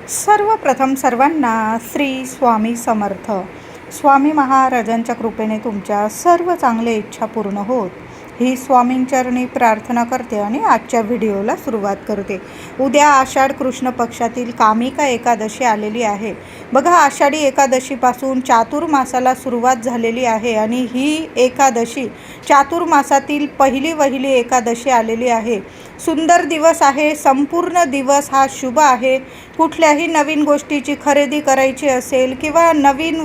सर्वप्रथम सर्वांना श्री स्वामी समर्थ. स्वामी महाराजांच्या कृपेने तुमच्या सर्व चांगल्या इच्छा पूर्ण होत ही स्वामींचरणी प्रार्थना करते आणि आजच्या व्हिडिओला सुरुवात करते. उद्या आषाढ कृष्ण पक्षातील कामिका एकादशी आलेली आहे. बघा, आषाढी एकादशीपासून चातुर्मासाला सुरुवात झालेली आहे आणि ही एकादशी चातुर्मासातील पहिली एकादशी आलेली आहे. सुंदर दिवस आहे. संपूर्ण दिवस हा शुभ आहे. कुठल्याही नवीन गोष्टीची खरेदी करायची असेल किंवा नवीन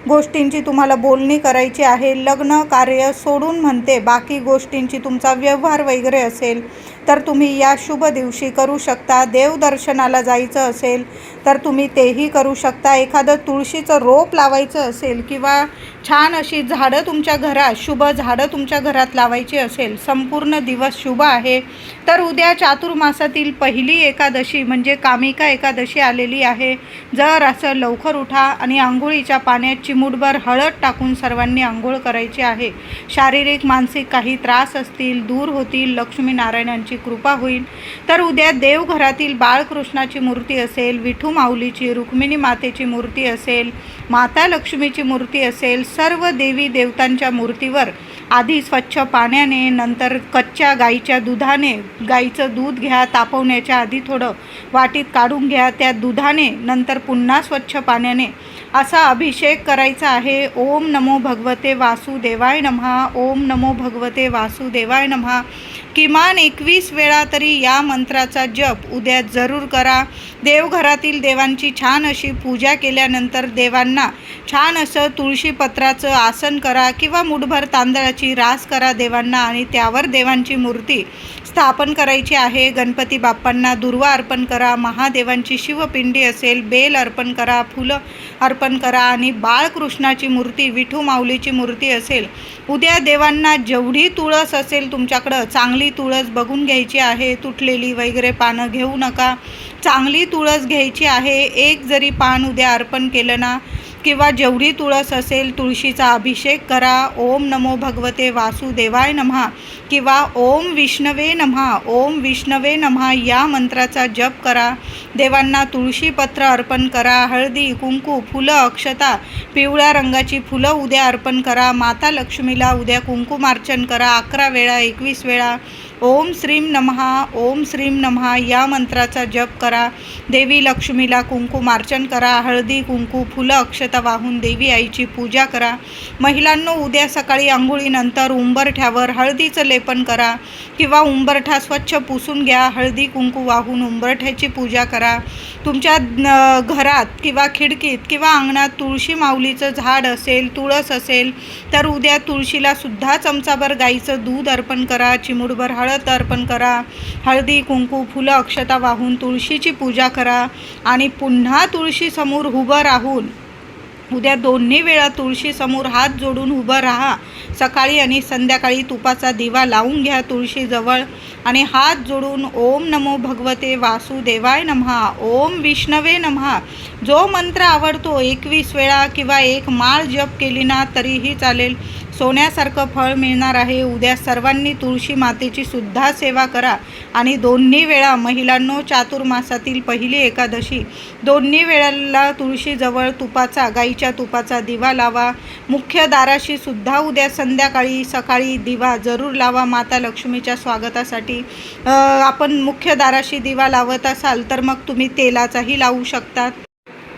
गोष्टींची तुम्हाला बोलणी करायची आहे, लग्न कार्य सोडून म्हणते बाकी गोष्टींची तुमचा व्यवहार वगैरे असेल तर तुम्ही या शुभ दिवशी करू शकता. देवदर्शनाला जायचं असेल तर तुम्ही तेही करू शकता. एखादं तुळशीचं रोप लावायचं असेल किंवा छान अशी झाडं तुमच्या घरात, शुभ झाडं तुमच्या घरात लावायची असेल, संपूर्ण दिवस शुभ आहे. तर उद्या चातुर्मासातील पहिली एकादशी म्हणजे कामिका एकादशी आलेली आहे. जर असं लवकर उठा आणि आंघोळीच्या पाण्यात चिमूटभर हळद टाकून सर्वांनी आंघोळ करायची आहे. शारीरिक मानसिक काही त्रास असतील दूर होतील, लक्ष्मीनारायणांची कृपा होईल. तर उद्या देवघरातील बाळकृष्णाची मूर्ती असेल, विठू माऊलीची, रुक्मिणी मातेची मूर्ती असेल, माता लक्ष्मीची मूर्ती असेल, सर्व देवी देवतांच्या मूर्तीवर आधी स्वच्छ पाण्याने, नंतर कच्च्या गाईच्या दुधाने, गाईचं दूध घ्या, तापवण्याच्या आधी थोडं वाटीत काढून घ्या, त्या दुधाने नंतर पुन्हा स्वच्छ पाण्याने असा अभिषेक करायचा आहे. ओम नमो भगवते वासुदेवाय नमः, ओम नमो भगवते वासुदेवाय नमः. किमान 21 वेळा तरी या मंत्राचा जप उद्या जरूर करा. देवघरातील देवांची छान अशी पूजा केल्यानंतर देवांना छान असं तुळशीपत्राचं आसन करा किंवा मुठभर तांदळाची रास करा देवांना आणि त्यावर देवांची मूर्ती स्थापन करायची आहे. गणपती बाप्पांना दुर्वा अर्पण करा. महादेवांची शिवपिंडी असेल, बेल अर्पण करा, फुलं अर्पण करा आणि बाळकृष्णाची मूर्ती, विठू माऊलीची मूर्ती असेल. उद्या देवांना जेवढी तुळस असेल तुमच्याकडं, चांगली तुळस बघून घ्यायची आहे. तुटलेली वगैरे पानं घेऊ नका, चांगली तुळस घ्यायची आहे. एक जरी पान उद्या अर्पण केलं ना किंवा जेवढी तुळस असेल तुळशीचा अभिषेक करा. ओम नमो भगवते वासुदेवाय नमः किंवा ओम विष्णवे नमः, ओम विष्णवे नमः या मंत्राचा जप करा. देवांना तुळशीपत्र अर्पण करा. हळदी, कुंकू, फुलं, अक्षता, पिवळ्या रंगाची फुलं उद्या अर्पण करा. माता लक्ष्मीला उद्या कुंकुमार्चन करा 11 वेळा, 21 वेळा. ओम श्रीम नमः, ओम श्रीम नमः या मंत्राचा जप करा. देवी लक्ष्मीला कुंकुमार्चन करा. हळदी, कुंकू, फुलं, अक्षता वाहून देवी आईची पूजा करा. महिलांनो, उद्या सकाळी अंघोळीनंतर उंबरठ्यावर हळदीचं लेपन करा किंवा उंबरठा स्वच्छ पुसून घ्या. हळदी कुंकू वाहून उंबरठ्याची पूजा करा. तुमच्या घरात किंवा खिडकीत किंवा अंगणात तुळशी माऊलीचं झाड असेल, तुळस असेल तर उद्या तुळशीला सुद्धा चमचाभर गाईचं दूध अर्पण करा. चिमूटभर हळद अर्पण करा. हळदी, कुंकू, फुलं, अक्षता वाहून तुळशीची पूजा करा आणि पुन्हा तुळशीसमोर उभं राहून उद्या दोन्ही वेळा तुळशीसमोर हात जोडून उभं राहा. सकाळी आणि संध्याकाळी तुपाचा दिवा लावून घ्या तुळशीजवळ आणि हात जोडून ओम नमो भगवते वासुदेवाय नमः, ओम विष्णवे नमः जो मंत्र आवडतो 21 वेळा किंवा एक माळ जप केली ना तरीही चालेल. सोन्यासारखं फळ मिळणार आहे. उद्या सर्वांनी तुळशी मातेची सुद्धा सेवा करा आणि दोन्ही वेळा महिलांनो, चातुर्मासातील पहिली एकादशी दोन्ही वेळेला तुळशीजवळ तुपाचा, गाईच्या तुपाचा दिवा लावा. मुख्य दाराशी सुद्धा उद्या संध्याकाळी सकाळी दिवा जरूर लावा. माता लक्ष्मीच्या स्वागतासाठी आपण मुख्य दाराशी दिवा लावत असाल तर मग तुम्ही तेलाचाही लावू शकतात.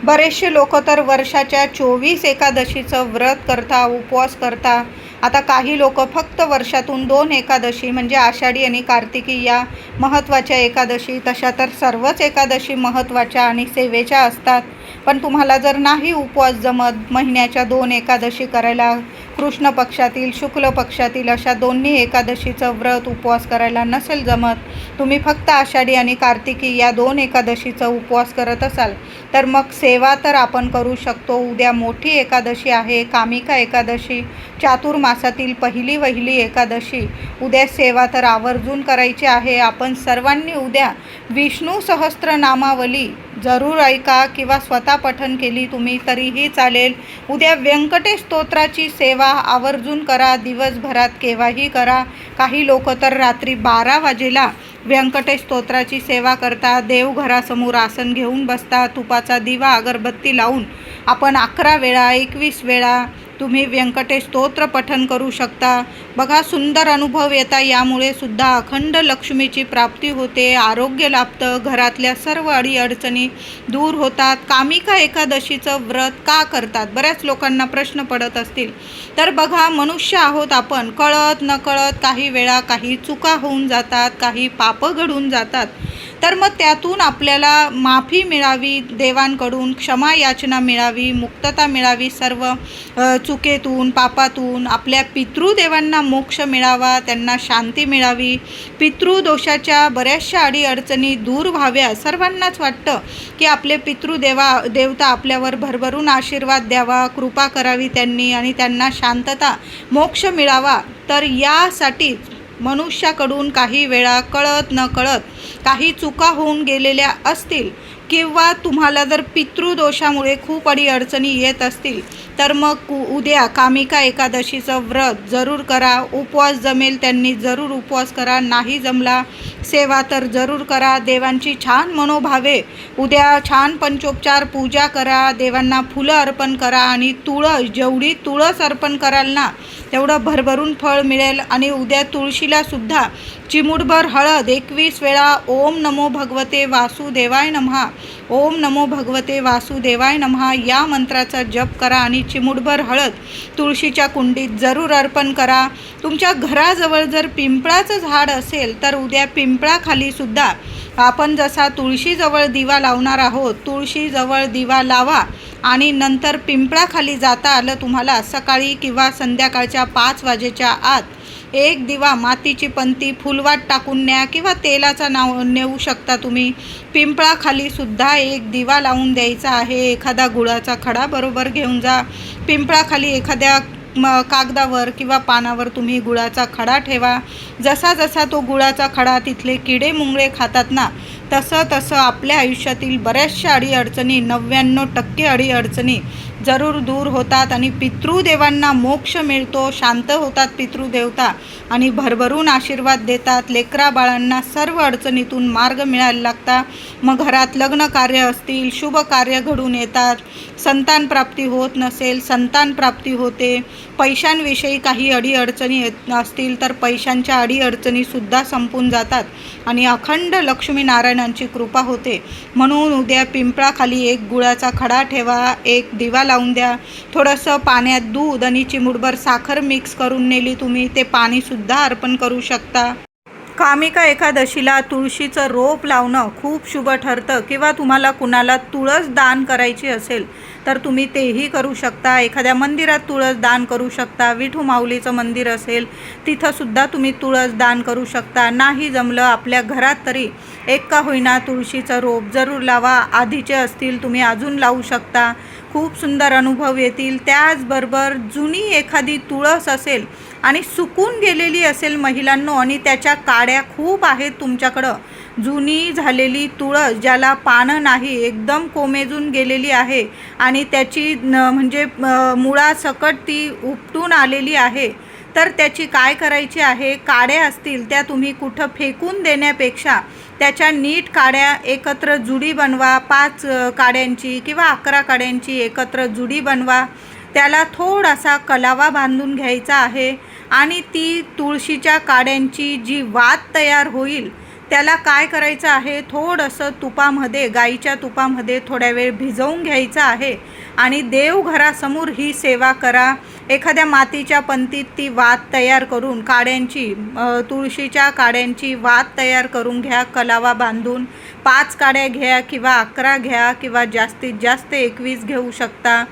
बरेचसे लोक तर वर्षाच्या 24 एकादशीचं व्रत करता, उपवास करता. आता काही लोक फक्त वर्षातून 2 एकादशी म्हणजे आषाढी आणि कार्तिकी या महत्त्वाच्या एकादशी, तशा तर सर्वच एकादशी महत्त्वाच्या आणि सेवेच्या असतात. पण तुम्हाला जर नाही उपवास जमत, महिन्याच्या 2 एकादशी करायला, कृष्ण पक्षातील, शुक्ल पक्षातील अशा दोन्ही एकादशीचं व्रत उपवास करायला नसेल जमत, तुम्ही फक्त आषाढी आणि कार्तिकी या 2 एकादशीचा उपवास करत असाल तर मग सेवा तर आपण करू शकतो. उद्या मोठी एकादशी आहे, कामिका एकादशी, चातुर्मासातील पहिली एकादशी. उद्या सेवा तर आवर्जून करायची आहे. आपण सर्वांनी उद्या विष्णू सहस्त्रनामावली जरूर ऐका किंवा स्वतः पठण केली तुम्ही तरीही चालेल. उद्या व्यंकटेश स्तोत्राची सेवा आवर्जून करा. दिवसभरात केव्हाही करा. काही लोक तर रात्री 12 वाजेला व्यंकटेश स्तोत्राची सेवा करतात. देवघरासमोर आसन घेऊन बसतात. तुपाचा दिवा अगरबत्ती लावून आपण 11 वेळा 21 वेळा तुम्ही व्यंकटेश स्तोत्र पठण करू शकता. बघा, सुंदर अनुभव येता. यामुळे सुद्धा अखंड लक्ष्मीची प्राप्ती होते. आरोग्य लाभतं. घरातल्या सर्व अडीअडचणी दूर होतात. कामिका एकादशीचं व्रत का करतात? बऱ्याच लोकांना प्रश्न पडत असतील. तर बघा, मनुष्य आहोत आपण. कळत नकळत काही वेळा काही चुका होऊन जातात, काही पापं घडून जातात. तर मग त्यातून आपल्याला माफी मिळावी, देवांकडून क्षमा याचना मिळावी, मुक्तता मिळावी. सर्व चुकेतून पापातून आपल्या पितृदेवांना मोक्ष मिळावा, त्यांना शांती मिळावी, पितृदोषाच्या बऱ्याचशा अडीअडचणी दूर व्हाव्या. सर्वांनाच वाटतं की आपले देवता आपल्यावर भरभरून आशीर्वाद द्यावा, कृपा करावी त्यांनी आणि त्यांना शांतता मोक्ष मिळावा. तर यासाठीच मनुष्याकडून काही वेळा कळत नकळत काही चुका होऊन गेलेल्या असतील किंवा तुम्हाला जर पितृदोषामुळे खूप अडीअडचणी येत असतील तर मग उद्या कामिका एकादशीचं व्रत जरूर करा. उपवास जमेल त्यांनी जरूर उपवास करा. नाही जमला सेवा तर जरूर करा. देवांची छान मनोभावे उद्या छान पंचोपचार पूजा करा. देवांना फुलं अर्पण करा आणि तुळस, जेवढी तुळस अर्पण कराल ना तेवढं भरभरून फळ मिळेल. आणि उद्या तुळशीला सुद्धा चिमूटभर हळद 21 वेळा ओम नमो भगवते वासुदेवाय नमः, ओम नमो भगवते वासुदेवाय नमः या मंत्राचा जप करा आणि चिमूटभर हळद तुळशीच्या कुंडीत जरूर अर्पण करा. तुमच्या घराजवळ जर पिंपळाचं झाड असेल तर उद्या पिंपळाखाली सुद्धा आपण जसा तुळशीजवळ दिवा लावणार आहोत, तुळशीजवळ दिवा लावा आणि नंतर पिंपळाखाली जाता आलं तुम्हाला सकाळी किंवा संध्याकाळच्या 5 वाजेच्या आत एक दिवा, मातीची पंती फुलवात टाकून न्या किंवा तेलाचा नेऊ शकता तुम्ही. पिंपळाखाली सुद्धा एक दिवा लावून द्यायचा आहे. एखादा गुळाचा खडा बरोबर घेऊन जा. पिंपळाखाली एखाद्या कागदावर किंवा पानावर तुम्ही गुळाचा खडा ठेवा. जसा जसा तो गुळाचा खडा तिथले किडे मुंगळे खातात ना, तसं तसं आपल्या आयुष्यातील बऱ्याचशा अडीअडचणी 99% अडीअडचणी जरूर दूर होतात आणि पितृदेवांना मोक्ष मिळतो. शांत होतात पितृदेवता आणि भरभरून आशीर्वाद देतात. लेकरा बाळांना सर्व अडचणीतून मार्ग मिळायला लागता. मग घरात लग्न कार्य असतील, शुभ कार्य घडून येतात. संतान प्राप्ती होत नसेल, संतान प्राप्ती होते. पैशांविषयी काही अडीअडचणी असतील तर पैशांच्या अडीअडचणीसुद्धा संपून जातात आणि अखंड लक्ष्मीनारायणांची कृपा होते. म्हणून उद्या पिंपळाखाली एक गुळाचा खडा ठेवा, एक दिवा लावून द्या. थोडंसं पाण्यात दूध आणि चिमूटभर साखर मिक्स करून नेली तुम्ही, ते पाणीसुद्धा अर्पण करू शकता. कामिका एकादशीला तुळशीचं रोप लावणं खूप शुभ ठरतं किंवा तुम्हाला कुणाला तुळस दान करायची असेल तर तुम्ही तेही करू शकता. एखाद्या मंदिरात तुळस दान करू शकता. विठू माऊलीचं मंदिर असेल तिथंसुद्धा तुम्ही तुळस दान करू शकता. नाही जमलं आपल्या घरात तरी एक का होईना तुळशीचं रोप जरूर लावा. आधीचे असतील तुम्ही अजून लावू शकता. खूप सुंदर अनुभव येतील. त्याचबरोबर जुनी एखादी तुळस असेल आणि सुकून गेलेली असेल महिलांनो आणि त्याच्या काड्या खूप आहेत तुमच्याकडं, जुनी झालेली तुळस ज्याला पानं नाही, एकदम कोमेजून गेलेली आहे आणि त्याची म्हणजे मुळासकट ती उपटून आलेली आहे, तर त्याची काय करायची आहे, काड्या असतील त्या तुम्ही कुठं फेकून देण्यापेक्षा त्याच्या नीट काड्या एकत्र जुडी बनवा. 5 काड्यांची किंवा 11 काड्यांची एकत्र जुडी बनवा. त्याला थोडासा कलावा बांधून घ्यायचा आहे आणि ती तुळशीच्या काड्यांची जी वात तयार होईल त्याला काय करायचं आहे, थोडंसं तुपामध्ये, गाईच्या तुपामध्ये थोड्या वेळ भिजवून घ्यायचं आहे आणि देवघरासमोर ही सेवा करा. एखाद्या मातीच्या पंतीत ती वात तयार करून काड्यांची, तुळशीच्या काड्यांची वात तयार करून घ्या कलावा बांधून. 5 काड्या घ्या किंवा 11 घ्या किंवा जास्तीत जास्त 21 घेऊ शकता.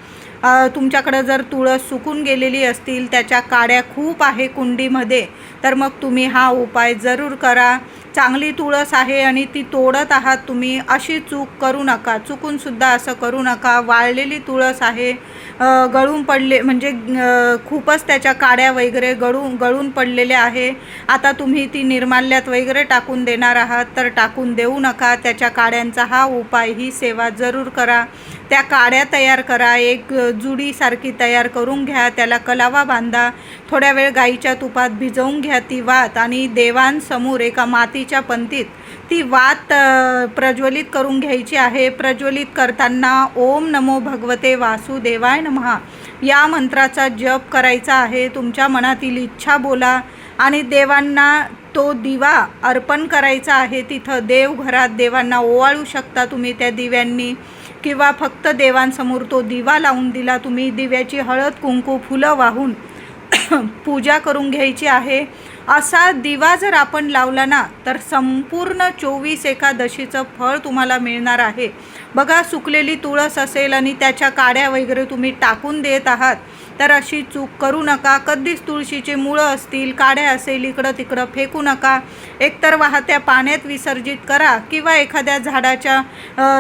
तुमच्याकडं जर तुळस सुकून गेलेली असतील, त्याच्या काड्या खूप आहे कुंडीमध्ये, तर मग तुम्ही हा उपाय जरूर करा. चांगली तुळस आहे आणि ती तोडत आहात तुम्ही, अशी चूक करू नका. चुकूनसुद्धा असं करू नका. वाळलेली तुळस आहे, गळून पडले म्हणजे खूपच त्याच्या काड्या वगैरे गळून पडलेल्या आहे. आता तुम्ही ती निर्माल्यात वगैरे टाकून देणार आहात, तर टाकून देऊ नका. त्याच्या काड्यांचा हा उपाय, ही सेवा जरूर करा. त्या काड्या तयार करा, एक जुडीसारखी तयार करून घ्या, त्याला कलावा बांधा, थोड्या वेळ गाईच्या तुपात भिजवून घ्या ती वात, आणि देवांसमोर एका मातीच्या पंतीत ती वात प्रज्वलित करून घ्यायची आहे. प्रज्वलित करताना ओम नमो भगवते वासुदेवाय नमः या मंत्राचा जप करायचा आहे. तुमच्या मनातील इच्छा बोला आणि देवांना तो दिवा अर्पण करायचा आहे. तिथं देवघरात देवांना ओवाळू शकता तुम्ही त्या दिव्यांनी, किंवा फक्त देवांसमोर तो दिवा लावून दिला तुम्ही. दिव्याची हळद कुंकू फुलं वाहून पूजा करून घ्यायची आहे. असा दिवा जर आपण लावला ना, तर संपूर्ण 24 एकादशीचं फळ तुम्हाला मिळणार आहे. बघा, सुकलेली तुळस असेल आणि त्याच्या काड्या वगैरे तुम्ही टाकून देत आहात, तर अशी चूक करू नका. कधीच तुळशीचे मुळं असतील, काड्या असेल, इकडं तिकडं फेकू नका. एकतर वाहत्या पाण्यात विसर्जित करा, किंवा एखाद्या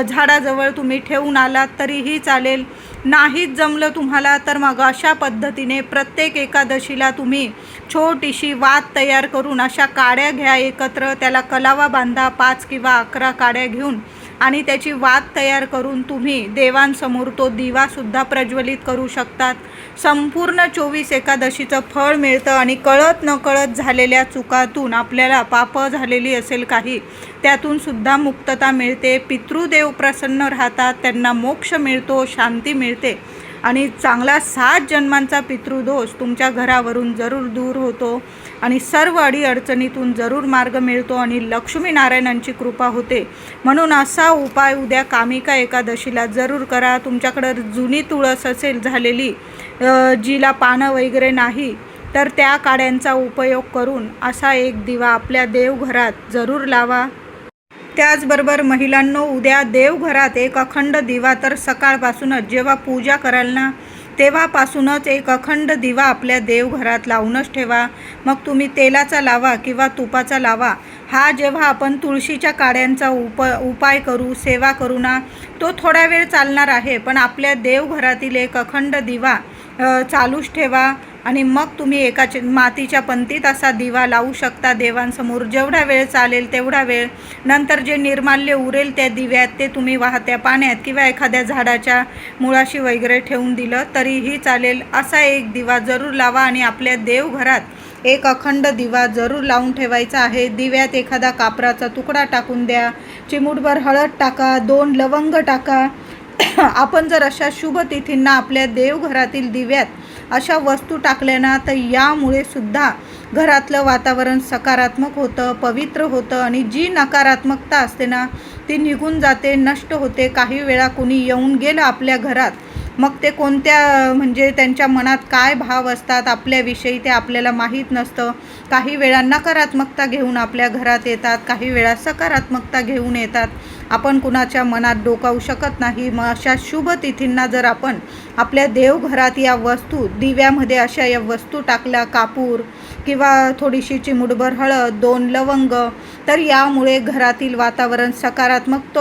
झाडाजवळ तुम्ही ठेवून आलात तरीही चालेल. नाहीच जमलं तुम्हाला, तर मग अशा पद्धतीने प्रत्येक एकादशीला तुम्ही छोटीशी वात तयार करून अशा काड्या घ्या एकत्र, त्याला कलावा बांधा 5 किंवा 11 काड्या घेऊन, आणि त्याची वात तयार करून तुम्ही देवांसमोर तो दिवासुद्धा प्रज्वलित करू शकतात. संपूर्ण 24 एकादशीचं फळ मिळतं. आणि कळत नकळत झालेल्या चुकातून आपल्याला पापं झालेली असेल काही, त्यातूनसुद्धा मुक्तता मिळते. पितृदेव प्रसन्न राहतात, त्यांना मोक्ष मिळतो, शांती मिळते, आणि चांगला 7 जन्मांचा पितृदोष तुमच्या घरावरून जरूर दूर होतो, आणि सर्व अडीअडचणीतून जरूर मार्ग मिळतो, आणि लक्ष्मीनारायणांची कृपा होते. म्हणून असा उपाय उद्या कामिका एकादशीला जरूर करा. तुमच्याकडं जुनी तुळस असेल झालेली, जिला पानं वगैरे नाही, तर त्या काड्यांचा उपयोग करून असा एक दिवा आपल्या देवघरात जरूर लावा. त्याचबरोबर महिलांनो, उद्या देवघरात एक अखंड दिवा, तर सकाळपासूनच जेव्हा पूजा कराल ना, तेव्हापासूनच एक अखंड दिवा आपल्या देवघरात लावूनच ठेवा. मग तुम्ही तेलाचा लावा किंवा तुपाचा लावा. हा जेव्हा आपण तुळशीच्या काड्यांचा उपाय करू, सेवा करू ना, तो थोडा वेळ चालणार आहे, पण आपल्या देवघरातील एक अखंड दिवा चालूच ठेवा. आणि मग तुम्ही एका मातीच्या पंतीत असा दिवा लावू शकता देवांसमोर, जेवढा वेळ चालेल तेवढा वेळ. नंतर जे निर्माल्य उरेल त्या दिव्यात, ते तुम्ही वाहत्या पाण्यात किंवा एखाद्या झाडाच्या मुळाशी वगैरे ठेवून दिलं तरीही चालेल. असा एक दिवा जरूर लावा, आणि आपल्या देवघरात एक अखंड दिवा जरूर लावून ठेवायचा आहे. दिव्यात एखादा कापराचा तुकडा टाकून द्या, चिमूटभर हळद टाका, 2 लवंग टाका. आपण जर अशा शुभ तिथींना आपल्या देवघरातील दिव्यात अशा वस्तू टाकल्या ना, तर यामुळे सुद्धा घरातलं वातावरण सकारात्मक होतं, पवित्र होतं, आणि जी नकारात्मकता असते ना, ती निघून जाते, नष्ट होते. काही वेळा कोणी येऊन गेलं आपल्या घरात, मग ते कोणत्या म्हणजे त्यांच्या मनात काय भाव असतात आपल्याविषयी ते आपल्याला माहीत नसतं. काही वेळा नकारात्मकता घेऊन आपल्या घरात येतात, काही वेळा सकारात्मकता घेऊन येतात. आपण कुणाच्या मनात डोकावू शकत नाही. मग अशा शुभ तिथींना जर आपण आपल्या देवघरात या वस्तू, दिव्यामध्ये अशा या वस्तू टाकल्या, कापूर किंवा थोडीशी चिमूटभर हळद, 2 लवंग, तर यामुळे घरातील वातावरण सकारात्मक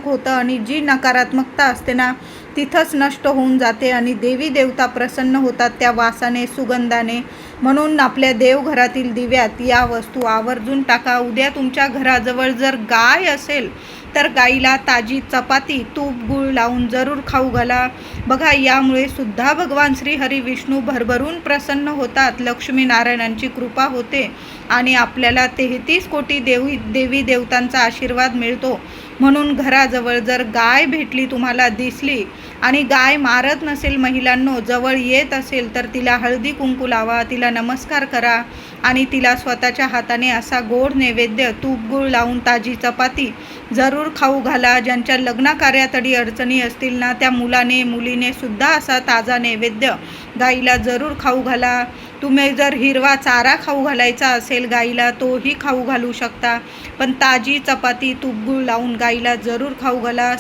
होतं, आणि जी नकारात्मकता असते ना, तिथंच नष्ट होऊन जाते, आणि देवी देवता प्रसन्न होतात त्या वासाने, सुगंधाने. म्हणून आपल्या देवघरातील दिव्यात या वस्तू आवर्जून टाका. उद्या तुमच्या घराजवळ जर गाय असेल, तर गाईला ताजी चपाती, तूप, गूळ लावून जरूर खाऊ घाला. बघा, यामुळे सुद्धा भगवान श्री हरी विष्णू भरभरून प्रसन्न होतात, लक्ष्मीनारायणांची कृपा होते, आणि आपल्याला 33 कोटी देवी देवतांचा आशीर्वाद मिळतो. म्हणून घराजवळ जर गाय भेटली, तुम्हाला दिसली, आणि गाय मारत नसेल, महिलांनो जवळ येत असेल, तर तिला हळदी कुंकू लावा, तिला नमस्कार करा, आणि तिला स्वतःच्या हाताने असा गोड नैवेद्य, तूप गूळ लावून ताजी चपाती जरूर खाऊ घाला. ज्यांच्या लग्नाकार्यात अडचणी असतील ना, त्या मुलीने सुद्धा असा ताजा नैवेद्य गाईला जरूर खाऊ घाला. तुम्ही जर हिरवा चारा खाऊ घालायचा असेल गाईला, तोही खाऊ घालू शकता, पण ताजी चपाती, तूप गूळ लावून गाईला जरूर खाऊ घाला.